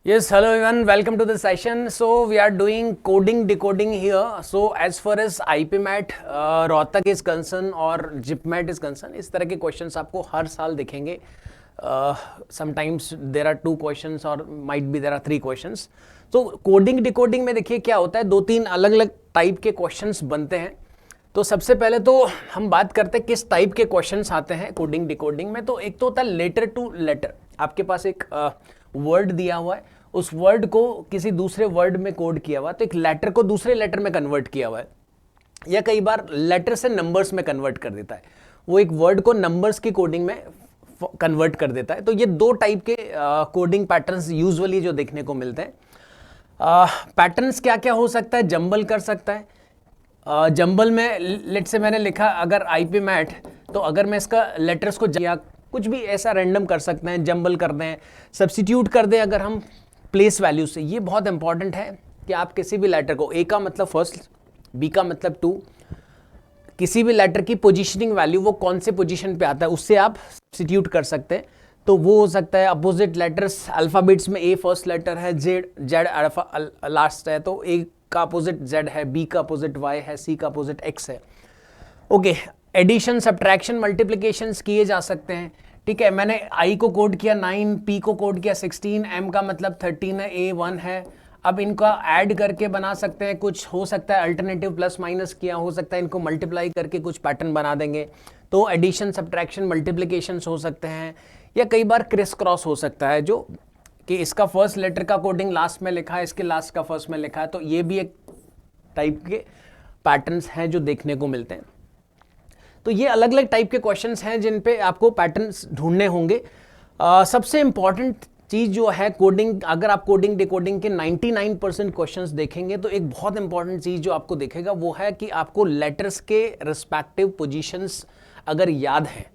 Yes, hello everyone. Welcome to the session. So we are doing coding decoding here. So as far as IPMAT, Rohtak is concerned और JIPMAT is concerned, इस तरह के questions आपको हर साल दिखेंगे. Sometimes there are 2 questions or might be there are 3 questions. तो coding decoding में देखिए क्या होता है, 2-3 अलग अलग टाइप के क्वेश्चंस बनते हैं. तो सबसे पहले तो हम बात करते हैं किस टाइप के क्वेश्चंस आते हैं कोडिंग डिकोडिंग में. तो एक तो होता है लेटर टू लेटर. आपके पास एक वर्ड दिया हुआ है, उस वर्ड को किसी दूसरे वर्ड में कोड किया हुआ है, तो एक लेटर को दूसरे लेटर में कन्वर्ट किया हुआ है, या कई बार लेटर से नंबर्स में कन्वर्ट कर देता है. वो एक वर्ड को नंबर्स की कोडिंग में कन्वर्ट कर देता है. तो ये 2 टाइप के कोडिंग पैटर्न्स यूजुअली जो देखने को मिलते हैं. पैटर्न्स क्या क्या हो सकता है, जंबल कर सकता है. जंबल में लेट से मैंने लिखा अगर IPMAT, तो अगर मैं इसका लेटर्स को या कुछ भी ऐसा रैंडम कर सकते हैं, जंबल कर दें, सब्स्टिट्यूट कर दें अगर हम प्लेस वैल्यू से. ये बहुत इंपॉर्टेंट है कि आप किसी भी लेटर को, A का मतलब फर्स्ट, B का मतलब 2, किसी भी लेटर की पोजीशनिंग वैल्यू वो कौन से पोजीशन पे आता है उससे आप सब्स्टिट्यूट कर सकते हैं. तो वो हो सकता है अपोजिट लेटर्स. अल्फ़ाबेट्स में A फर्स्ट लेटर है, Z अल्फा लास्ट है, तो A का अपोजिट Z है, B का अपोजिट Y है, C का अपोजिट X है. ओके, एडिशन, सब्ट्रैक्शन, मल्टीप्लिकेशंस किए जा सकते हैं. ठीक है, मैंने I को कोड किया 9, P को कोड किया 16, M का मतलब 13 है, A 1 है. अब इनका ऐड करके बना सकते हैं, कुछ हो सकता है अल्टरनेटिव प्लस माइनस किया, हो सकता है इनको मल्टीप्लाई करके कुछ पैटर्न बना देंगे. तो एडिशन, सब्ट्रैक्शन, मल्टीप्लिकेशंस हो सकते हैं, या कई बार क्रिस क्रॉस हो सकता है, जो कि इसका फर्स्ट लेटर का कोडिंग लास्ट में लिखा है, इसके लास्ट का फर्स्ट में लिखा है. तो ये भी एक टाइप के पैटर्न्स हैं जो देखने को मिलते हैं. तो ये अलग अलग टाइप के क्वेश्चंस हैं जिन पे आपको पैटर्न्स ढूंढने होंगे. सबसे इंपॉर्टेंट चीज़ जो है कोडिंग, अगर आप कोडिंग डिकोडिंग के 99% क्वेश्चंस देखेंगे तो एक बहुत इंपॉर्टेंट चीज़ जो आपको दिखेगा वो है कि आपको लेटर्स के रिस्पेक्टिव पोजीशंस अगर याद हैं.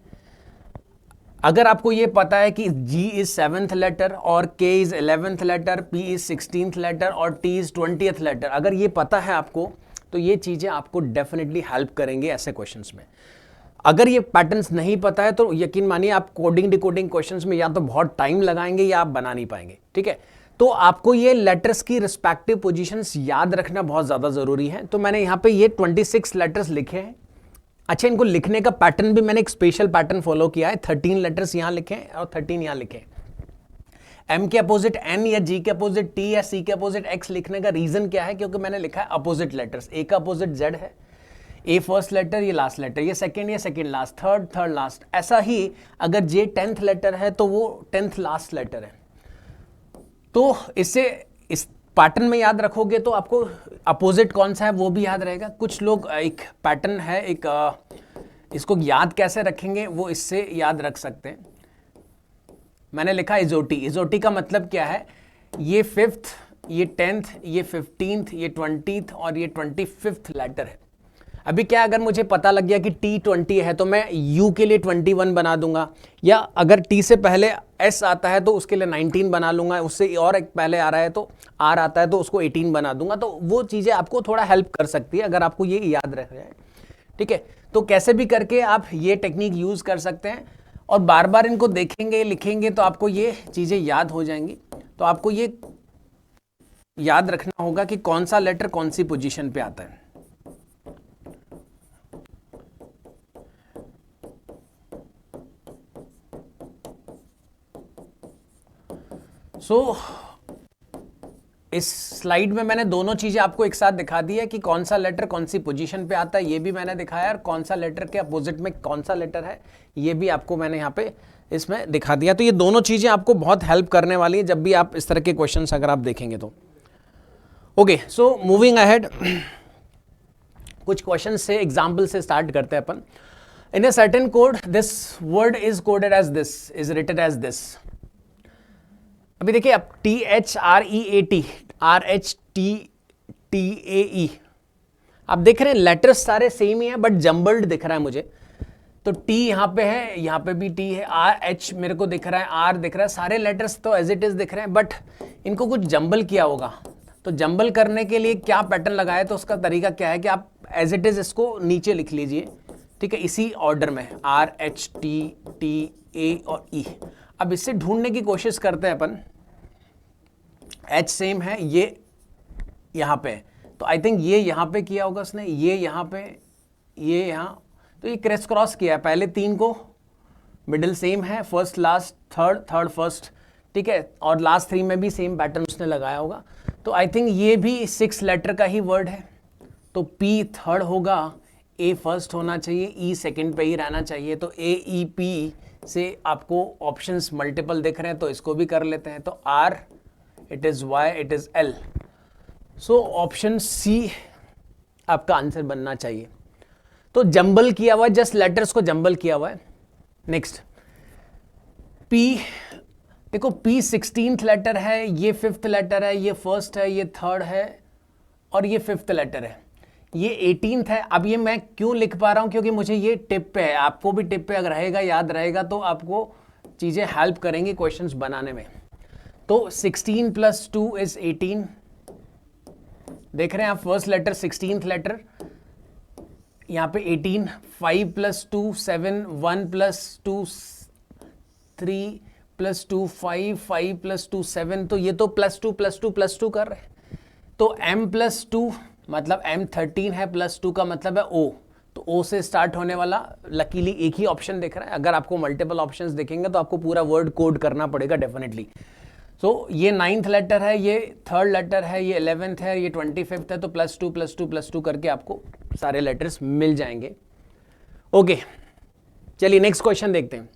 अगर आपको ये पता है कि G इज 7th लेटर और K is 11th letter, P is 16th letter और T इज 20th लेटर, अगर ये पता है आपको, तो ये चीज़ें आपको डेफिनेटली हेल्प करेंगे ऐसे क्वेश्चंस में. अगर ये पैटर्न्स नहीं पता है तो यकीन मानिए आप कोडिंग डिकोडिंग क्वेश्चंस में या तो बहुत टाइम लगाएंगे या आप बना नहीं पाएंगे. ठीक है, तो आपको ये लेटर्स की रिस्पेक्टिव पोजीशंस याद रखना बहुत ज़्यादा ज़रूरी है. तो मैंने यहाँ पे ये 26 लेटर्स लिखे हैं. अच्छा, इनको लिखने का पैटर्न भी मैंने एक स्पेशल पैटर्न फॉलो किया है. 13 लेटर्स यहाँ लिखे हैं और 13 यहाँ लिखे हैं. M के अपोजिट N या G के अपोजिट T या C के अपोजिट X लिखने का रीज़न क्या है, क्योंकि मैंने लिखा है अपोजिट लेटर्स. A का अपोजिट Z है, A फर्स्ट लेटर, ये लास्ट लेटर, ये सेकेंड, ये सेकेंड लास्ट, थर्ड लास्ट. ऐसा ही अगर J 10th लेटर है तो वो 10th लास्ट लेटर है. तो इससे इस पैटर्न में याद रखोगे तो आपको अपोजिट कौन सा है वो भी याद रहेगा. कुछ लोग एक पैटर्न है, इसको याद कैसे रखेंगे वो इससे याद रख सकते हैं. मैंने लिखा इजोटी. इजोटी का मतलब क्या है, ये 5th, ये 10th, ये 15th, ये 20th और ये 25th लेटर है. अभी क्या, अगर मुझे पता लग गया कि T 20 है तो मैं U के लिए 21 बना दूंगा, या अगर T से पहले S आता है तो उसके लिए 19 बना लूंगा, उससे और एक पहले आ रहा है तो R आता है तो उसको 18 बना दूंगा. तो वो चीज़ें आपको थोड़ा हेल्प कर सकती है अगर आपको ये याद रख जाए. ठीक है, तो कैसे भी करके आप ये टेक्निक यूज़ कर सकते हैं और बार बार इनको देखेंगे, लिखेंगे तो आपको ये चीज़ें याद हो जाएंगी. तो आपको ये याद रखना होगा कि कौन सा लेटर कौन सी पोजीशन पे आता है. इस स्लाइड में मैंने दोनों चीज़ें आपको एक साथ दिखा दी है कि कौन सा लेटर कौन सी पोजीशन पे आता है, ये भी मैंने दिखाया, और कौन सा लेटर के अपोजिट में कौन सा लेटर है ये भी आपको मैंने यहाँ पे इसमें दिखा दिया. तो ये दोनों चीज़ें आपको बहुत हेल्प करने वाली है जब भी आप इस तरह के क्वेश्चंस अगर आप देखेंगे तो. ओके, सो मूविंग अहेड, कुछ क्वेश्चन से एग्जाम्पल से स्टार्ट करते हैं अपन. In a certain code this word is coded as this, is written as this. अभी देखिए, अब THREAT, RHTTAE, आप देख रहे हैं लेटर्स सारे सेम ही हैं बट जम्बल्ड दिख रहा है मुझे. तो T यहाँ पे है, यहाँ पे भी T है, RH मेरे को दिख रहा है, R दिख रहा है, सारे लेटर्स तो एज इट इज दिख रहे हैं, बट इनको कुछ जम्बल किया होगा. तो जम्बल करने के लिए क्या पैटर्न लगाया, तो उसका तरीका क्या है कि आप एज इट इज इसको नीचे लिख लीजिए. ठीक है, इसी ऑर्डर में RHTTA और E. अब इससे ढूंढने की कोशिश करते हैं अपन एच सेम है, ये यहाँ पे, तो आई थिंक ये यहाँ पे किया होगा उसने, ये यहाँ पे, ये यहाँ, तो ये क्रेस क्रॉस किया है, पहले 3 को मिडिल सेम है, first last third, third first, ठीक है, और लास्ट 3 में भी सेम पैटर्न उसने लगाया होगा। तो आई थिंक ये भी 6 लेटर का ही वर्ड है, तो पी थर्ड होगा, ए फर्स्ट होना चाहिए, ई सेकंड पे ही रहना चाहिए, तो ए ई पी से आपको ऑप्शंस मल्टीपल दिख रहे हैं, तो इसको भी कर लेते हैं, तो R, it is Y, it is L, so option C आपका आंसर बनना चाहिए। तो जंबल किया हुआ है, जस्ट लेटर्स को जंबल किया हुआ है। नेक्स्ट पी, देखो पी 16th लेटर है, ये 5th लेटर है, ये फर्स्ट है, ये थर्ड है, और ये 5th लेटर है, ये 18th है। अब ये मैं क्यों लिख पा रहा हूं, क्योंकि मुझे ये टिप पे है, आपको भी टिप पे अगर रहेगा, याद रहेगा, तो आपको चीजें हेल्प करेंगी क्वेश्चंस बनाने में। तो 16 + 2 = 18, देख रहे हैं आप, फर्स्ट लेटर 16th लेटर, यहाँ पे 18, 5 + 2 7, 1 + 2 3 + 2 5, 5 + 2 7, तो ये तो +2 +2 +2 कर रहे हैं। तो m + 2 मतलब m 13 है, +2 का मतलब है o, तो o से स्टार्ट होने वाला लकीली एक ही ऑप्शन दिख रहा है। अगर आपको मल्टीपल ऑप्शंस दिखेंगे तो आपको पूरा वर्ड कोड करना पड़ेगा डेफिनेटली। सो ये 9th लेटर है, ये 3rd लेटर है, ये 11th है, ये 25th है, तो +2 +2 +2 करके आपको सारे लेटर्स मिल जाएंगे। ओके, चलिए नेक्स्ट क्वेश्चन देखते हैं।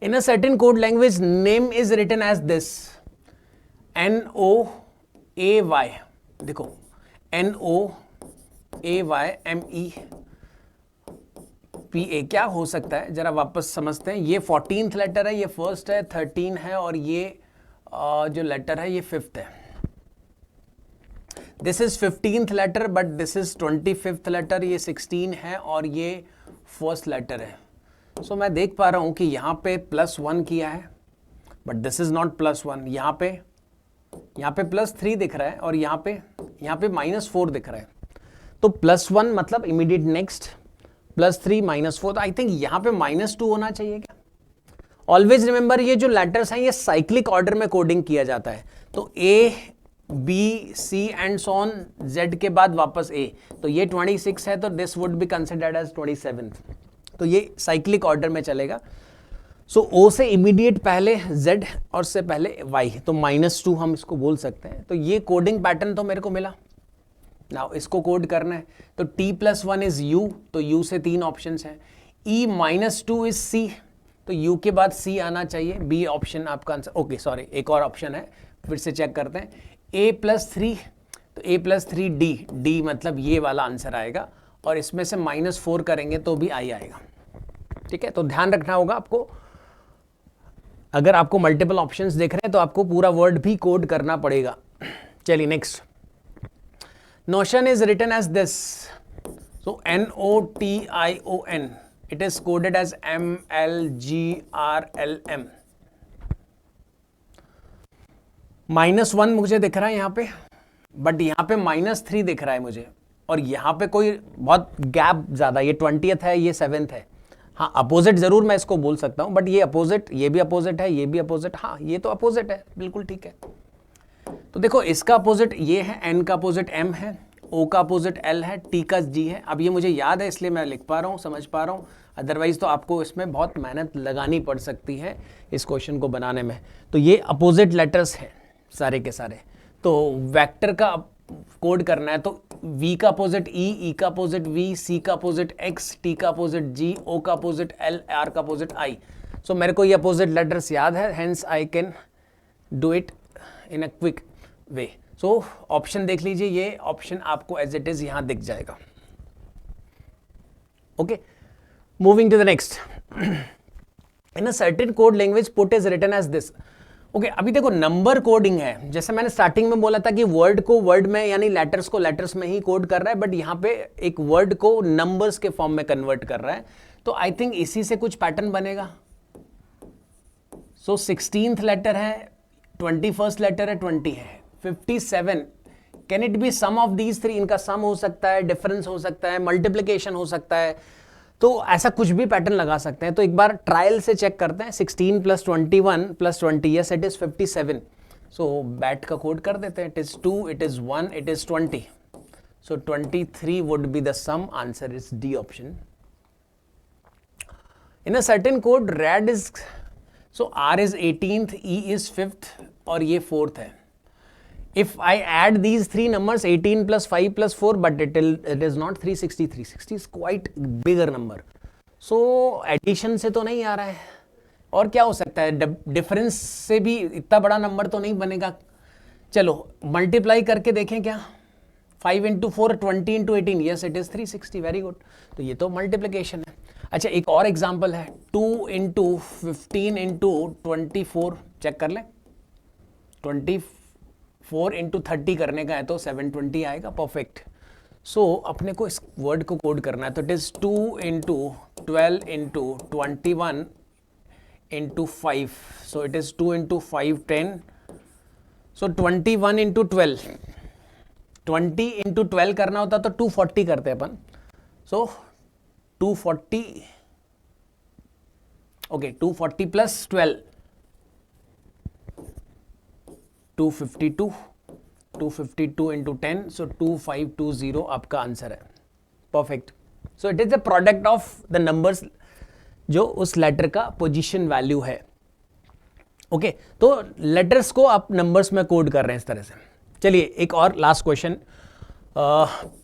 In a certain code language name is written as this, NOAY, देखो NOAYMEPA क्या हो सकता है, जरा वापस समझते हैं। ये 14th लेटर है, ये फर्स्ट है, 13 है, और ये जो लेटर है ये 5th है। This is 15th letter, but this is 25th letter, ये 16 है, और ये फर्स्ट लेटर है। सो मैं देख पा रहा हूं कि यहाँ पे +1 किया है, बट दिस इज नॉट +1, यहाँ पे +3 दिख रहा है, और यहाँ पे -4 दिख रहा है। तो +1 मतलब इमीडिएट नेक्स्ट, +3 -4, तो आई थिंक यहाँ पे -2 होना चाहिए क्या। ऑलवेज रिमेंबर, ये जो लेटर्स हैं ये साइक्लिक ऑर्डर में कोडिंग किया जाता है, तो A B C and so on, Z के बाद वापस A, तो ये 26 है, तो this would be considered as 27th, तो ये साइक्लिक ऑर्डर में चलेगा। सो O से इमीडिएट पहले Z और से पहले Y, तो -2 हम इसको बोल सकते हैं। तो ये कोडिंग पैटर्न तो मेरे को मिला। नाउ इसको कोड करना है, तो T + 1 इज U, तो U से 3 ऑप्शंस हैं। E -2 इज C, तो U के बाद C आना चाहिए, B ऑप्शन आपका आंसर। ओके सॉरी, एक और ऑप्शन है, फिर से चेक करते हैं। A + 3, तो A + 3 D मतलब ये वाला आंसर आएगा, और इसमें से -4 करेंगे तो भी I आएगा। ठीक है, तो ध्यान रखना होगा आपको, अगर आपको मल्टीपल ऑप्शंस देख रहे हैं तो आपको पूरा वर्ड भी कोड करना पड़ेगा। चलिए next, notion is written as this, so NOTION, it is coded as MLGRLM। -1 मुझे दिख रहा है यहाँ पे, बट यहाँ पे -3 दिख रहा है मुझे, और यहाँ पे कोई बहुत गैप ज्यादा, ये 20th है, ये 7th है। हाँ, अपोजिट जरूर मैं इसको बोल सकता हूँ, बट ये अपोजिट, ये भी अपोजिट है, ये भी अपोजिट, हाँ ये तो अपोजिट है, बिल्कुल ठीक है। तो देखो इसका अपोजिट ये है, N का अपोजिट M है, O का अपोजिट L है, T का G है। अब ये मुझे याद है इसलिए मैं लिख पा रहा हूँ, समझ पा रहा हूँ, अदरवाइज तो आपको इसमें बहुत मेहनत लगानी पड़ सकती है इस क्वेश्चन को बनाने में। तो ये अपोजिट लेटर्स हैं सारे के सारे। तो वेक्टर का कोड करना है, तो V का अपोजिट E का अपोजिट V, C का अपोजिट X, T का अपोजिट G, O का अपोजिट L, R का अपोजिट I। सो मेरे को ये अपोजिट लेटर्स याद है, hence I can do it in a quick way. So option देख लीजिए, ये ऑप्शन आपको एज इट इज यहां दिख जाएगा। Okay, moving to the next, in a certain code language put is written as this. Okay, अभी देखो number coding है, जैसे मैंने स्टार्टिंग में बोला था कि वर्ड को वर्ड में यानी लेटर्स को लेटर्स में ही कोड कर रहा है, बट यहाँ पे एक वर्ड को नंबर्स के फॉर्म में कन्वर्ट कर रहा है। तो आई थिंक इसी से कुछ पैटर्न बनेगा। सो 16th लेटर है, 21st लेटर है, 20 है, 57, can it be sum of these 3? इनका सम हो सकता है, डिफरेंस हो सकता है, मल्टीप्लिकेशन हो सकता है, तो ऐसा कुछ भी पैटर्न लगा सकते हैं। तो एक बार ट्रायल से चेक करते हैं, 16 + 21 + 20, yes it is 57। So bat का कोड कर देते हैं. It is 2, it is 1, it is 20. So 23 would be the sum. Answer is D option. In a certain code, rad is, so R is 18th, E is 5th और ये 4th है. If I add these three numbers, 18 plus 5 plus 4, but it is not 360. 360 is quite bigger number. So addition से तो नहीं आ रहा है. और क्या हो सकता है? डिफरेंस से भी इतना बड़ा नंबर तो नहीं बनेगा. चलो मल्टीप्लाई करके देखें क्या. 5 into 4, 20 into 18, yes it is 360, very good. तो ये तो मल्टीप्लिकेशन है. अच्छा एक और एग्जांपल है, 2 into 15 into 24, चेक कर लें. 24 into 30 करने का है तो 720 आएगा. परफेक्ट. सो अपने को इस वर्ड को कोड करना है, तो it is 2 into 12 into 21 into 5. So it is 2 into 5, 10. So 21 into 12, 20 into 12 करना होता तो 240 करते अपन. सो 240, ओके 240 प्लस 12, 252, 252 into 10, सो 2520 आपका आंसर है. Perfect. So it is the product of the numbers जो उस लेटर का पोजीशन वैल्यू है. ओके तो लेटर्स को आप नंबर्स में कोड कर रहे हैं इस तरह से. चलिए एक और लास्ट क्वेश्चन.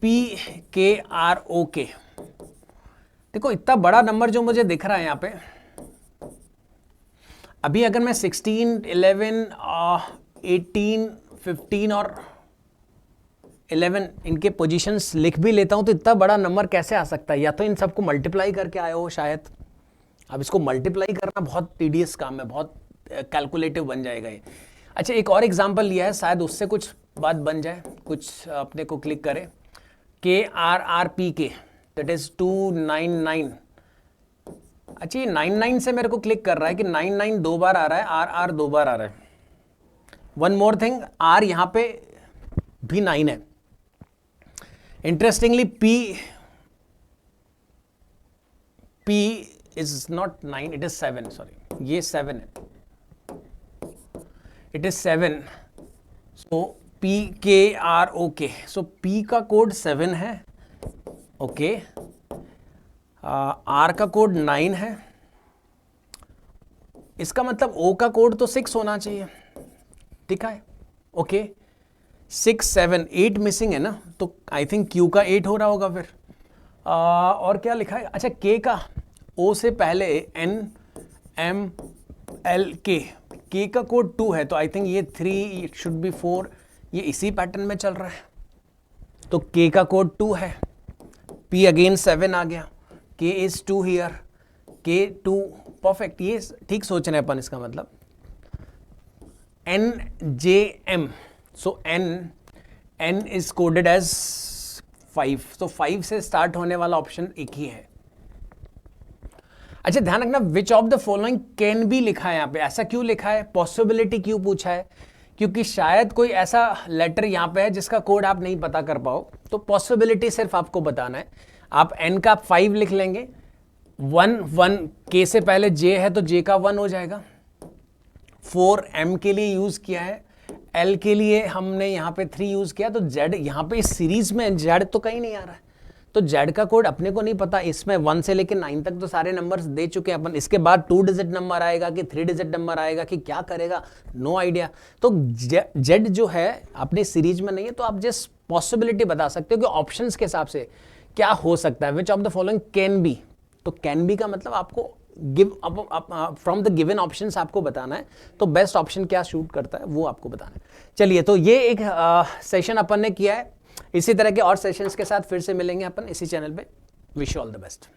PKROK. देखो इतना बड़ा नंबर जो मुझे दिख रहा है यहाँ पे, अभी अगर मैं 16, 11, 18, 15 और 11 इनके पोजीशंस लिख भी लेता हूँ तो इतना बड़ा नंबर कैसे आ सकता है? या तो इन सबको मल्टीप्लाई करके आए हो शायद. अब इसको मल्टीप्लाई करना बहुत टीडियस काम है, बहुत कैलकुलेटिव बन जाएगा ये. अच्छा एक और एग्जांपल लिया है, शायद उससे कुछ बात बन जाए. कुछ अपने को क्लिक करें. KRRPK, that is 299. अच्छा ये 99 से मेरे को क्लिक कर रहा है कि 99 दो बार आ रहा है, RR दो बार आ रहा है. वन मोर थिंग, R यहाँ पे भी 9 है. Interestingly P is not 9, it is 7. Sorry ये 7 है. It is 7. So PKROK. So P का कोड 7 है. ओके R का कोड 9 है. इसका मतलब O का कोड तो 6 होना चाहिए. ठीक है. ओके 6, 7, 8 मिसिंग है ना, तो आई थिंक Q का 8 हो रहा होगा फिर. और क्या लिखा है? अच्छा K का O से पहले NMLK. K का कोड 2 है तो आई थिंक ये 3, इट शुड बी 4. ये इसी पैटर्न में चल रहा है तो K का कोड 2 है. P अगेन 7 आ गया. K इज 2 हियर. K 2. परफेक्ट. ये ठीक सोच रहे हैं अपन. इसका मतलब NJM. So N is coded as 5. तो 5 से स्टार्ट होने वाला ऑप्शन एक ही है. अच्छा ध्यान रखना, which of the following can be लिखा है यहाँ पे. ऐसा क्यों लिखा है? पॉसिबिलिटी क्यों पूछा है? क्योंकि शायद कोई ऐसा लेटर यहाँ पे है जिसका कोड आप नहीं पता कर पाओ, तो पॉसिबिलिटी सिर्फ आपको बताना है. आप N का 5 लिख लेंगे. 1 K से पहले J है तो J का 1 हो जाएगा. 4 M के लिए यूज किया है. L के लिए हमने यहाँ पे 3 यूज किया. तो Z यहाँ पे इस सीरीज में Z तो कहीं नहीं आ रहा है, तो Z का कोड अपने को नहीं पता. इसमें 1 से लेकर 9 तक तो सारे नंबर्स दे चुके हैं अपन. इसके बाद 2 डिजिट नंबर आएगा कि 3 डिजिट नंबर आएगा कि क्या करेगा, नो आइडिया. तो Z जो है अपनी सीरीज में नहीं है, तो आप जस्ट पॉसिबिलिटी बता सकते हो कि ऑप्शंस के हिसाब से क्या हो सकता है. Which of the following can be. तो कैन बी का मतलब आपको फ्रॉम द गिवन ऑप्शंस आपको बताना है. तो बेस्ट ऑप्शन क्या शूट करता है वो आपको बताना है. चलिए तो ये एक सेशन अपन ने किया है. इसी तरह के और सेशंस के साथ फिर से मिलेंगे अपन इसी चैनल पे. Wish you all the best.